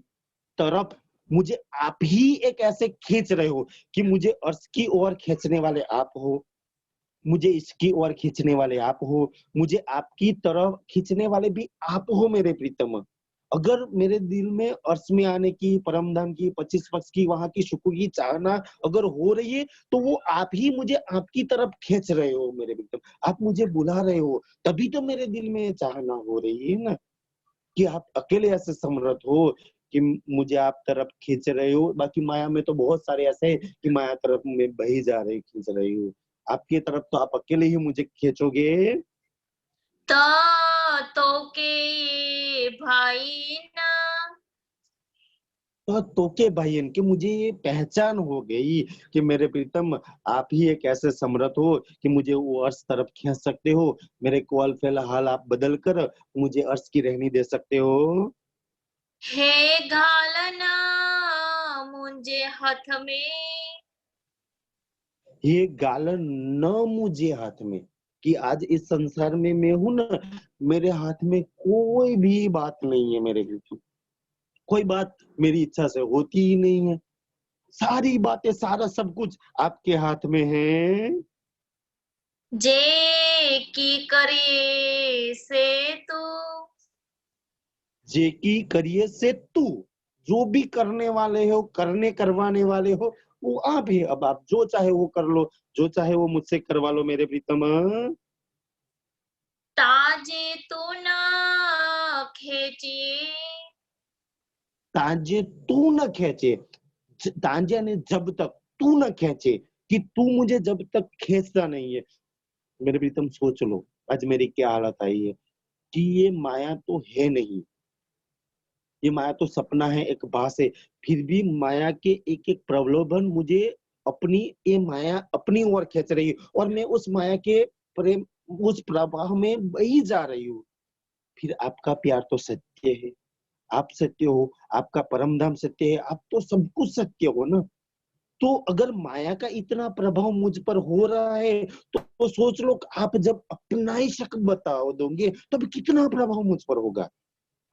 तरफ मुझे आप ही एक ऐसे खींच रहे हो कि मुझे अर्श की ओर खींचने वाले आप हो, मुझे इसकी ओर खींचने वाले आप हो, मुझे आपकी तरफ खींचने वाले भी आप हो मेरे प्रीतम। अगर मेरे दिल में अर्श में आने की, परम धाम की, 25 पक्ष की, वहां की सुख की चाहना अगर हो रही है तो वो आप ही मुझे आपकी तरफ खींच रहे हो मेरे प्रीतम, आप मुझे बुला रहे हो, तभी तो मेरे दिल में ये चाहना हो रही है ना, कि आप अकेले ऐसे समर्थ हो कि मुझे आप तरफ खींच रहे हो। बाकी माया में तो बहुत सारे ऐसे हैं कि माया तरफ में बही जा रही, खींच रही हो। आपकी तरफ तो आप अकेले ही मुझे खींचोगे। त तो के भाई ना। तो के भाई इनकी मुझे ये पहचान हो गई कि मेरे प्रीतम आप ही एक ऐसे समर्थ हो कि मुझे वो अर्श तरफ खींच सकते हो, मेरे कोल फिलहाल आप बदल कर मुझे अर्श की रहनी दे सकते हो। हे घालना मुझे हाथ में। ये गालन न मुझे हाथ में, कि आज इस संसार में मैं हूं ना, मेरे हाथ में कोई भी बात नहीं है मेरे बीच में, कोई बात मेरी इच्छा से होती ही नहीं है, सारी बातें सारा सब कुछ आपके हाथ में है। जे की करिए से तू। जे की करिए से तू, जो भी करने वाले हो, करने करवाने वाले हो वो आप ही। अब आप जो चाहे वो कर लो, जो चाहे वो मुझसे करवा लो मेरे प्रीतम। ताजे तू ना खेचिए। तांजे तू न खींचे, तांजे ने जब तक तू न खींचे, कि तू मुझे जब तक खींचता नहीं है मेरे प्रीतम, सोच लो आज मेरी क्या हालत आई है कि ये माया तो है नहीं, ये माया तो सपना है, एक भास है, फिर भी माया के एक एक प्रलोभन मुझे अपनी, ये माया अपनी ओर खींच रही है और मैं उस माया के प्रेम, उस प्रवाह में बही जा रही हूँ। फिर आपका प्यार तो सत्य है, आप सत्य हो, आपका परम धाम सत्य है, आप तो सब कुछ सत्य हो ना। तो अगर माया का इतना प्रभाव मुझ पर हो रहा है तो सोच लो आप जब अपना ही शक बताओ दोगे तब कितना प्रभाव मुझ पर होगा।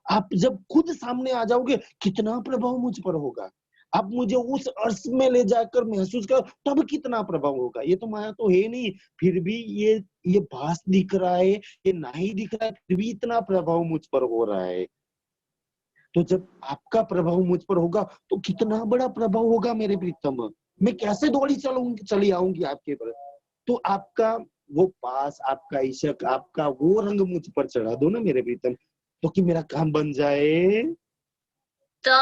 आप जब खुद सामने आ जाओगे कितना प्रभाव मुझ पर होगा। आप मुझे उस अर्श में ले जाकर महसूस कर, तब कितना प्रभाव होगा। ये तो माया तो है नहीं, फिर भी ये भास दिख रहा है, ये नहीं दिख रहा है, फिर भी इतना प्रभाव मुझ पर हो रहा है। तो जब आपका प्रभाव मुझ पर होगा तो कितना बड़ा प्रभाव होगा मेरे प्रीतम। मैं कैसे दौड़ी चली आऊंगी आपके पर। तो आपका वो पास, आपका इश्क, आपका वो रंग मुझ पर चढ़ा दो ना मेरे प्रीतम, तो कि मेरा काम बन जाए। तो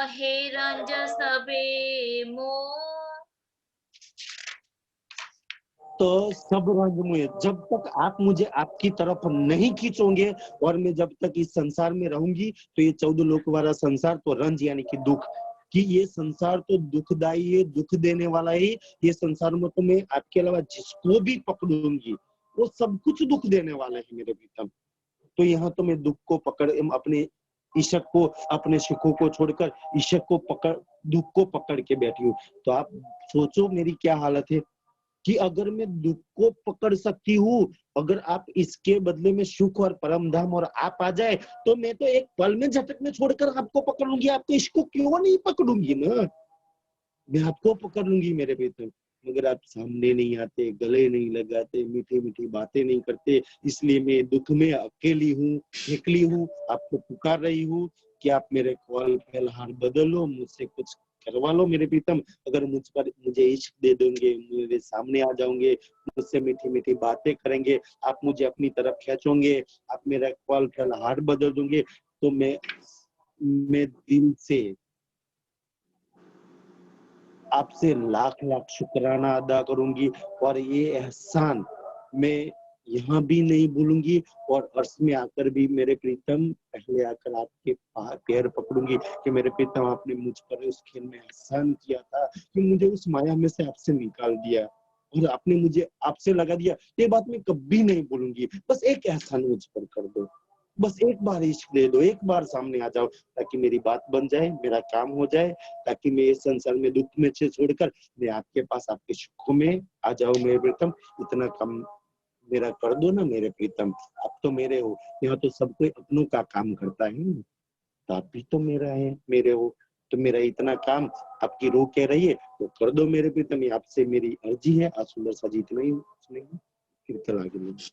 हे रंज सबे मोह, तो सब रंग में जब तक आप मुझे आपकी तरफ नहीं खींचोगे और मैं जब तक इस संसार में रहूंगी, तो ये 14 लोक वाला संसार तो रंज यानी कि दुख, कि ये संसार तो दुखदाई है, दुख देने वाला है। ये संसार में तो मैं आपके अलावा जिसको भी पकड़ूंगी वो सब कुछ दुख देने वाला है मेरे प्रीतम। तो यहाँ तो मैं दुख को पकड़, अपने इश्क को, अपने सुखों को छोड़कर इश्क को पकड़, दुख को पकड़ के बैठी हूँ। तो आप सोचो मेरी क्या हालत है, कि अगर मैं दुख को पकड़ सकती हूँ, अगर आप इसके बदले में सुख और परम धाम और आप आ जाए, तो मैं तो एक पल में झटक में छोड़कर आपको पकड़ लूंगी। आपको इसको क्यों नहीं पकड़ूंगी ना, मैं आपको पकड़ लूंगी मेरे प्रीतम। मगर आप सामने नहीं आते, गले नहीं लगाते, मीठी मीठी बातें नहीं करते, इसलिए मैं दुख में अकेली हूँ, अकेली हूँ, आपको पुकार रही हूँ कि आप मेरे कॉल फिलहाल बदलो, मुझसे कुछ करवा लो मेरे प्रीतम। अगर मुझ पर मुझे इश्क दे दोगे, मेरे सामने आ जाओगे, मुझसे मीठी मीठी बातें करेंगे, आप मुझे अपनी तरफ खींचोगे, आप मेरा कॉल फिलहाल बदल दोगे, तो मैं दिल से आपसे लाख लाख शुक्राना अदा करूंगी। और ये एहसान मैं यहाँ भी नहीं भूलूंगी, और अर्श में आकर भी मेरे प्रीतम पहले आकर आपके पैर पकड़ूंगी कि मेरे प्रीतम आपने मुझ पर उस खेल में एहसान किया था, कि मुझे उस माया में से आपसे निकाल दिया और आपने मुझे आपसे लगा दिया। ये बात मैं कभी नहीं भूलूंगी। बस एक एहसान मुझ पर कर दो, बस एक बार इश्क दे दो, एक बार सामने आ जाओ, ताकि मेरी बात बन जाए, मेरा काम हो जाए, ताकि मैं इस संसार में दुख में से छोड़कर मैं आपके पास, आपके सुखों में आ जाऊं मेरे प्रीतम। इतना काम मेरा कर दो ना मेरे प्रीतम। आप तो मेरे हो, यहाँ तो सब कोई अपनों का काम करता है, तो आप भी तो मेरा है, मेरे हो। तो मेरा इतना काम आपकी रूह कह रही है तो कर दो मेरे प्रीतम, ये आपसे मेरी अर्जी है। आज सुंदर सा जी इतना ही सुनेंगे, फिर कल आगे मिलेंगे।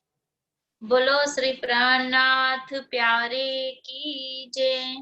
बोलो श्री प्राणनाथ प्यारे की जय।